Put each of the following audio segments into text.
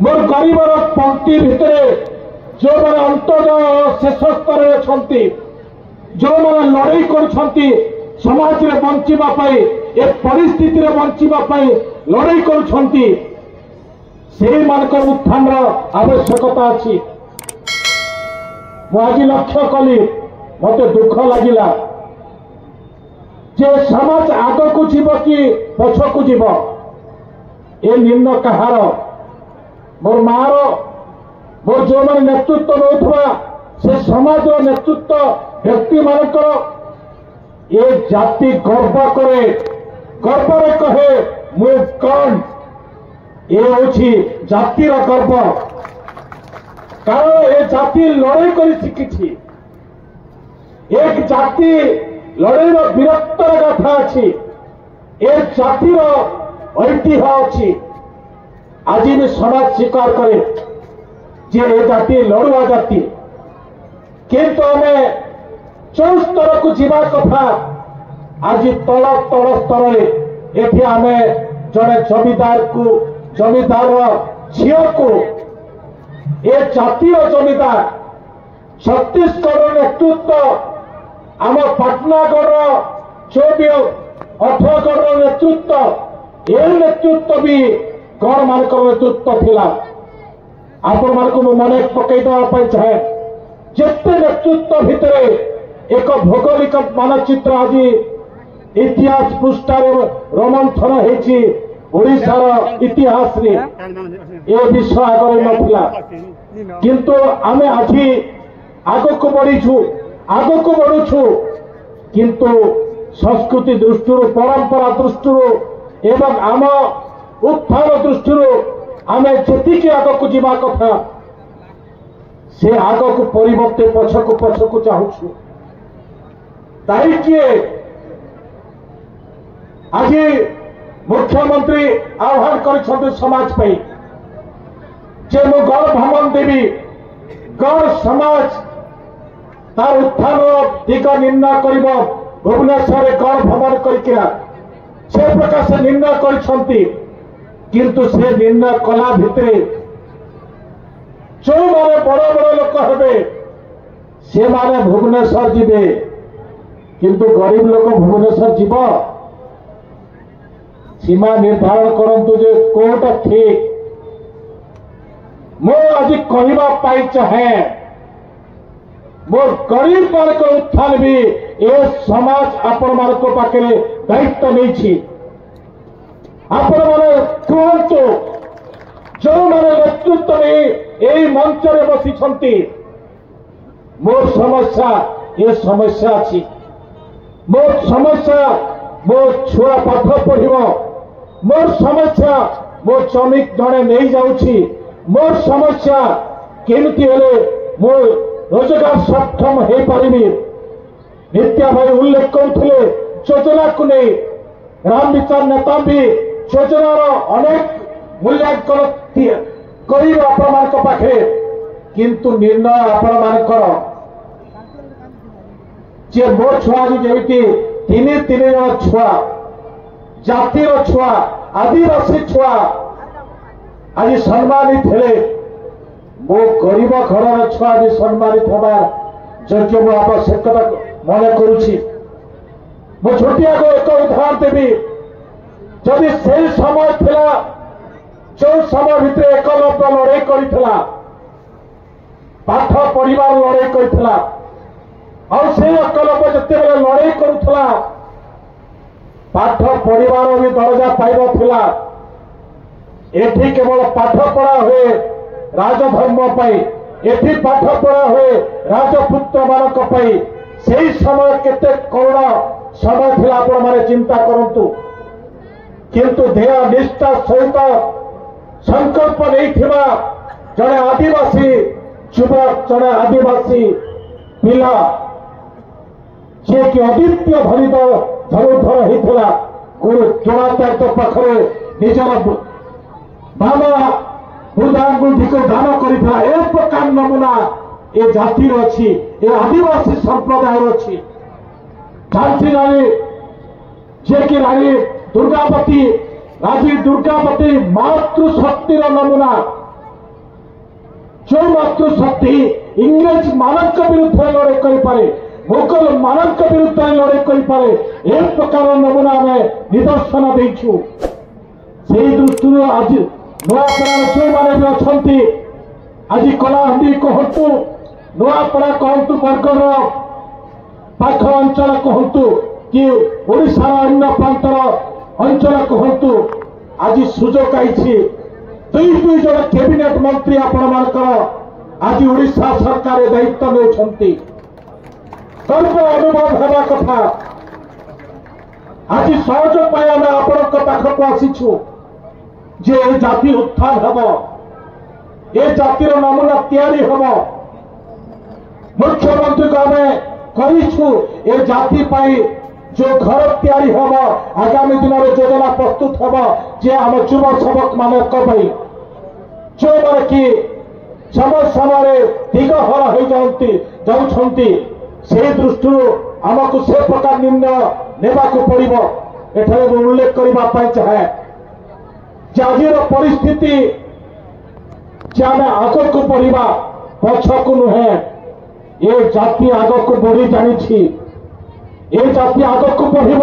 मोर गरीबर पंक्ति भितर जो मैंने अंतर्जय शेष स्तर अच्छा जो मैंने लड़ाई कर समाज रे बंचिबा ए परिस्थिति रे बंचिबा लड़ाई कर उत्थान आवश्यकता अच्छी। आज लक्ष्य कली मत दुख लगिला जे समाज आग को जीव कि पछ को जीव ए निम्न कहार मोर मार मोर जो मैंने नेतृत्व नौथवा से समाज नेतृत्व व्यक्ति मानकर ये जाति गर्व करे गर्व कहे मु कौन ये होची जातिर गर्व कारण ये जाति लड़ाई कर शिखी एक जाति लड़ाई वीरत्वर गाथा अच्छी ए जातिर ऐतिह्य अच्छी आज भी समाज स्वीकार करे जे ए जाति लड़ुआ जाति किंतु आमे जो स्तर को जीवा कथा आज तल तल स्तर एठी आमे जड़े जमीदार झील को ए जातीय जमीदार छत्तीसगढ़ नेतृत्व आम पाटनागढ़ जो भी अठगढ़ नेतृत्व ए नेतृत्व भी गण मान नेतृत्व थिला आपण मानक मन पकई देवाई चाहे जिते नेतृत्व भितर एक भौगोलिक मानचित्र आज इतिहास पृष्ठार रोमंथन होती ओडिशार इतिहास रे ए विषय आगे नथिला किंतु आमे आज आग को बढ़ुछु किंतु संस्कृति दृष्टि परंपरा दृष्टि एवं आम उत्थान दृष्टि आमे जेतिकी आग को जीवा कथा से आग को परिवर्ते पछकु चाहूछु ताई किए आज मुख्यमंत्री आह्वान कर समाज पे जे मु गण भ्रमण देवी गण समाज तार उत्थान दिग निर्णय कर भुवनेश्वर गण भ्रमण कर प्रकार से निर्णय कर किंतु से निर्णय कला भितर जो माने बड़ बड़ लोक हे से माने भुवनेश्वर जीवे किंतु गरीब लोक भुवनेश्वर जीव सीमा निर्धारण करंतु जे कोटा ठीक मो आज कहवाई चाहे मोर गरीब मान उत्थान भी ए समाज आपण मान पाखे दायित्व नहीं आपण मैंने कहतु जो मैंने नेतृत्व नहीं यही मंच में बसी मोर समस्या ये समस्या अच्छी मोर समस्या मो छुआ पाठ पढ़ मोर समस्या मो जमी जड़े नहीं जाऊँगी मोर समस्या केमती हेले मो रोजगार सक्षम हो पारिबी नित्या भाई उल्लेख करते योजना को नहीं राम विचार नेता भी योजनार अनेक मूल्यांकन कर आपण पाखे किंतु निर्णय आपण मानकर जे मो छुआ आज जमी तीन जन छुआ जातिर छुआ आदिवासी छुआ आज सम्मानित हेले मो गरीब घर छुआ आज सम्मानित हमार योग्य मु आवश्यकता मन करुछि मो छोटिया को एक उदाहरण देवी जदि से समय थिला जो समय भितर एकलव्य लड़ाई करथिला पाठ पढ़िबार लड़ाई करथिला और से एकलव्य जते बेले लड़ाई करुथिला पाठ पढ़िबार भी दर्जा पाइबा थिला एठी केवल पाठ पढ़ा हुए राजधर्म पाई एठी पाठ पढ़ा हुए राजपुत्र मानक पाई सेही समय केते करुण समय थिला आपण माने चिंता करंतु किंतु ध्येय निष्ठा सहित संकल्प नहीं थिबा जड़े आदिवासी युवक जड़े आदिवासी पिला जे कि अद्वितीय धनुधर होता गुरु द्रोणाचार्य पाखे निजर बाबा बुधांगुठी को दान करता ए प्रकार नमूना ए जातिर अच्छी ए आदिवासी संप्रदाय अच्छी झांसी रानी जे कि रानी दुर्गावती राजी दुर्गावती मातृशक्तिर नमूना जो मातृशक्ति इंग्रेज मानक विरुद्ध लड़ाई करें मुगल मानक विरुद्ध लड़ाई करें एक प्रकार नमूना आम निदर्शन देचु से दृष्टि आज नुआपड़ा जो मैंने भी अच्छा आज कलाहांडी कहतु नुआपड़ा कहतु बरगढ़ पाख अंचल कहतु कि ओडिशार अन्य प्रांतर अंचल कहतु आज सुजोग आई दुई जन कैबिनेट मंत्री आपण आज ओडिशा सरकार दायित्व ने गर्व अनुभव होगा कथा आज सहयोग पाई आम आपण पाखक आसीचु जे जाति उत्थान हम ए जातिर नमूना तैयारी हम मुख्यमंत्री को आम कहीछु ए जाति पाई जो घर तैयारी हम आगामी दिन में योजना प्रस्तुत हम जे आम युवा सबक मान जो मैंने कि समय समय दिगहरा हो जाती से दृष्टि आमको से प्रकार निर्णय नेबाक पड़ो एठारे उल्लेख करने चाहे आज परिस्थिति जे आम आग को बढ़ा पछक नुहे ये जाति आग को बढ़ी जानी ये जाति आग को बढ़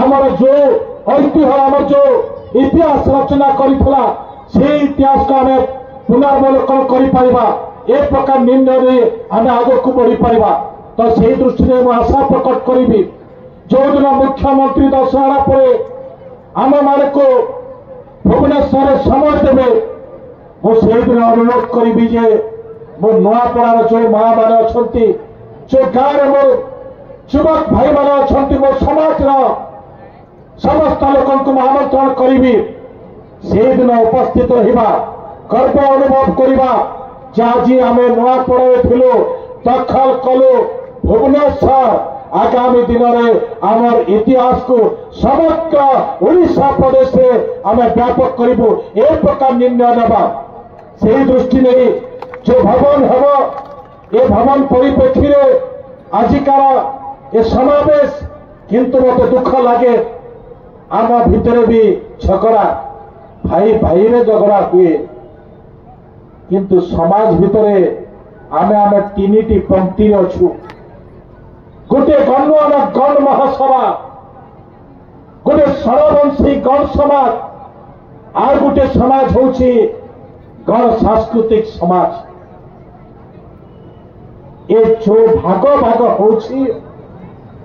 आमर जो ऐतिह्य आम जो इतिहास रचना करथिला से इतिहास को आम पुनर्वलोकन कर ए प्रकार निर्णय आम आग को बढ़ी पारिबा तो से दृष्टि में आशा प्रकट करी जो दिन मुख्यमंत्री दशहरा पर आम मान को भुवनेश्वर समय देवे मुझे दिन अनुरोध करी जे मो नुआपड़ार जो माँ मैंने अच्छा जो गाँव में मो युवक भाई मैंने अच्छा मो समाज समस्त लोक आमंत्रण करी से दिन उपस्थित रहा गर्व अनुभव करवा आज आम नुआपड़ा थिलु दखल कलु भुवनेश्वर आगामी दिन में आमर इतिहास को समग्र ओडिशा प्रदेश में आम व्यापक करूँ ए प्रकार निर्णय नवा से दृष्टि नहीं जो भवन हम ये भवन परिप्रेक्षी आजिकार ये समावेश किंतु मत दुख लगे आम भितर भी झगड़ा भाई भाई रे झगड़ा हुए किंतु समाज भितर आमे आमे तीन पंक्ति अच्छु गोटे गण आम गण महासभा गोटे सरवंशी गण समाज आर गोटे समाज हूँ गण सांस्कृतिक समाज ये जो भाग भाग हो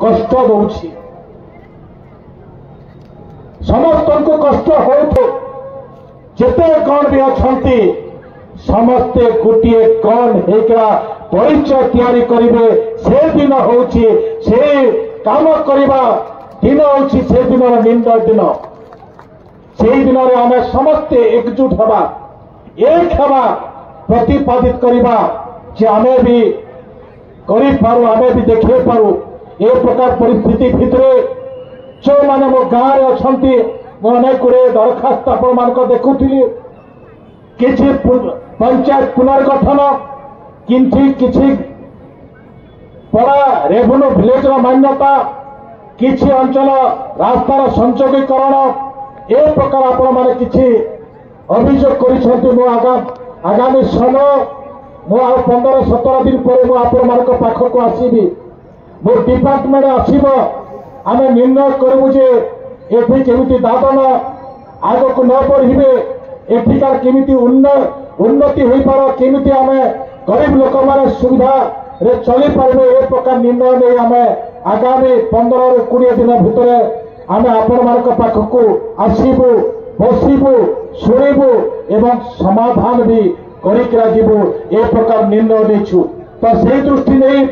कष्ट दौची समस्त को कष्ट हो जेते गण भी अच्छा समस्ते गोटे गण होकर परिचय तैयारी करेंगे से दिन हूँ से काम करवा दिन हूँ से दिन निर्णय दिन से दिन में आम समस्ते एकजुट हवा एक हवा प्रतिपादित करवा जे आमे भी करू आमे भी देखे पारू ए प्रकार परिस्थिति भितर जो मैंने मो गाँव में अच्छा मुझे अनेक गुड़े दरखास्त आपण मान देखुली किसी पंचायत पुनर्गठन किसी पड़ा रेवेन्यू विलेज मान्यता किसी अंचल रास्तार संयोगीकरण ए प्रकार आपण मैंने किसी अभियोग कर आगामी समय मु 15-17 दिन पर आपण मान पाखक आसबि मो डिपार्टमेंट आसब आम निर्णय करूँ जे एठी केमिति दादन आग को न बढ़े एठिकार केमिति उन्नति हो पार केमिति आम गरीब लोक मैंने सुविधा रे चली पारे ए प्रकार निर्णय नहीं आम आगामी 15-20 दिन भितर आम आपण मान पाखक आसबु बसबु शुणु एवं समाधान भी करू ए प्रकार निर्णय नहीं तो से दृष्टि नहीं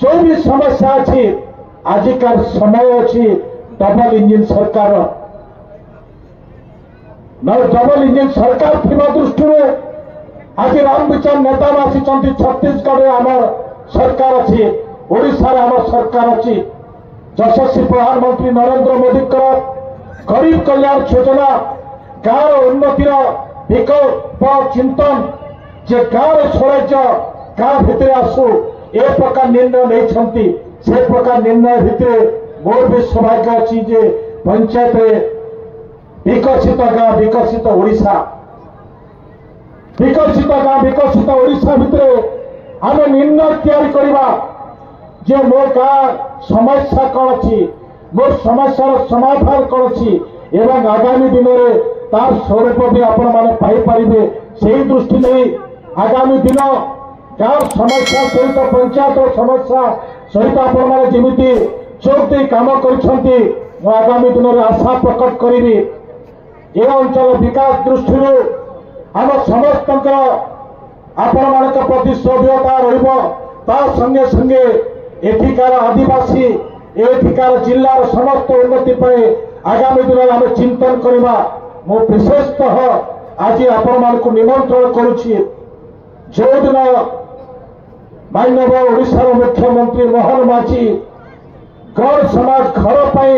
जो भी समस्या अच्छी आजिकार समय अच्छी डबल इंजिन सरकार न डबल इंजिन सरकार थिबा दृष्टि आज रामविचार नेता आसी छत्तीसगढ़ आम सरकार अच्छी ओडिशा आम सरकार अच्छी यशस्वी प्रधानमंत्री नरेंद्र मोदी गरीब कल्याण योजना गाँव उन्नतिर विकल्प चिंतन जे गाँव स्वराज्य गाँव भितर आसू ए प्रकार निर्णय नहीं से प्रकार निर्णय भितर मोर भी सौभाग्य अच्छी जे पंचायत विकसित गाँव विकसित ओडिशा विकसित गाँ विकसित ओडिशा भितर आम निर्णय तैयारी करवा जे मो गाँ समस्या कौन अच्छी मोर समस्यार समाधान कौन अच्छी एवं आगामी दिन में तार स्वरूप भी आपण मैंने पाइपर से दृष्टि नहीं आगामी दिन गाँव समस्या सहित पंचायत समस्या सहित आपण मैंने जमी चोक दे कम कर आगामी दिन में आशा प्रकट करी ए अंचल विकास दृष्टि आम समस्त आपण मान प्रति सभ्यता रंगे संगे एठिकार आदिवासी एठिकार जिलार समस्त उन्नति पर आगामी दिन में आम चिंतन करवा मु विशेषतः आज आपण मान निमंत्रण करुच्ची जो दिन माननीय ओडिशार मुख्यमंत्री मोहन माझी गण समाज घर पर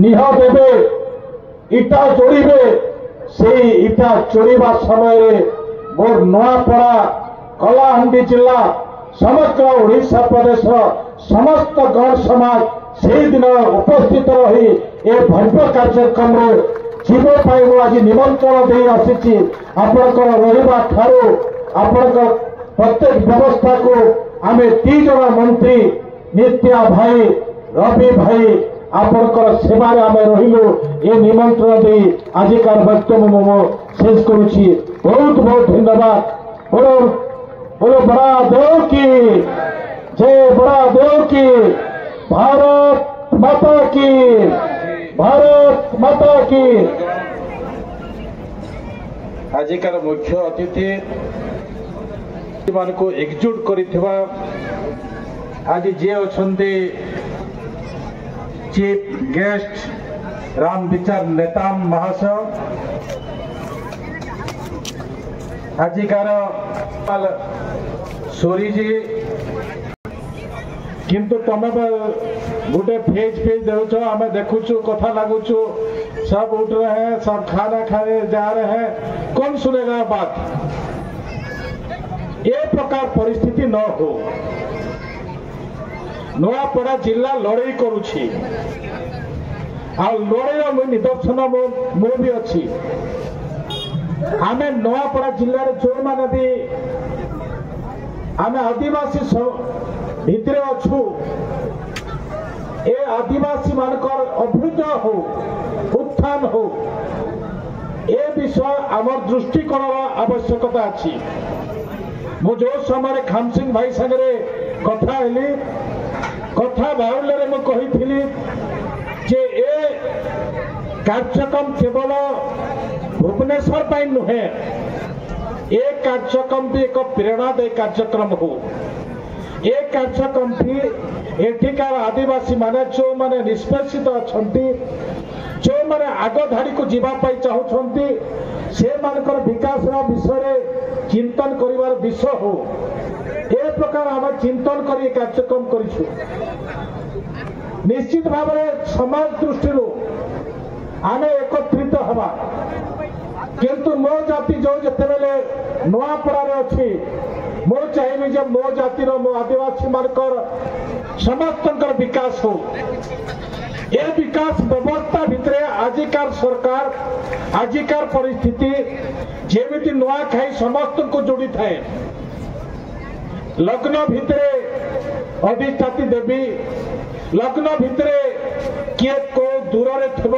निह देवे इटा जोड़े से इटा जोड़ा समय मोर नुआपड़ा कलाहांडी जिला समग्र ओडिशा प्रदेश समस्त गण समाज से दिन उपस्थित रही ए भव्य कार्यक्रम जीवपाई आज निमंत्रण दे आसी आपणकर रहा ठारू आपणकर प्रत्येक व्यवस्था को आम 3 जन मंत्री नित्या भाई रवि भाई आपणकर सेवार आम रहिलु ए निमंत्रण दे आजिकार वक्तव्य मो शेष करुच्ची बहुत बहुत धन्यवाद। बोलो बोलो बड़ा देव की जय बड़ा देव की भारत माता की भारत माता की। आजिकार मुख्य अतिथि मान को एकजुट करिथिबा आज जे अछंती चीफ गेस्ट राम विचार नेताम महाशय आजिकार सोरी जी किंतु तुम गोटे फेज देच आम देखुचु कथा लगुचु सब उठ रहे हैं सब खाना खाने जा रहे हैं कौन सुनेगा बात। ये प्रकार परिस्थिति न हो नुआपड़ा जिला लड़ई करुछि आ लड़ईर निदर्शन मो भी अच्छी आम नुआपड़ा जिले जो मैंने भी आम आदिवासी भितर अच्छु ए आदिवासी मानकर अभ्युदय हो उत्थान हो ए विषय आमर दृष्टिकोण आवश्यकता अच्छी। मु जो समय खामसिंह भाई संगे कथा हेली कथा बाहुल्य मु कही जे ए कार्यक्रम केवल भुवनेश्वर पर नुहे ए कार्यक्रम भी एक प्रेरणादायी कार्यक्रम हो ए कार्यक्रम भी एठिकार आदिवासी माने जो माने निष्पेषित अछंती जो माने आग धाड़ी को जीवाई चाहूँगी से मानकर विकास विषय चिंतन करिवार विषय हो ए प्रकार आम चिंतन कर कार्यक्रम करिछु। निश्चित भाव में समाज दृष्टि आम एकत्रित हवा किंतु मो जाति जो जितेबले नुआपड़ार अच्छी मो चाहिए जे मो जातिर मो आदिवासी मानकर समस्त विकास हो ए विकास व्यवस्था भितर आजिकार सरकार आजिकार परिस्थिति जेमिति नुआ खाई समस्त को जोड़ी थाए लग्न भितर अधिष्ठाती देवी लग्न भितर किए को दूर थे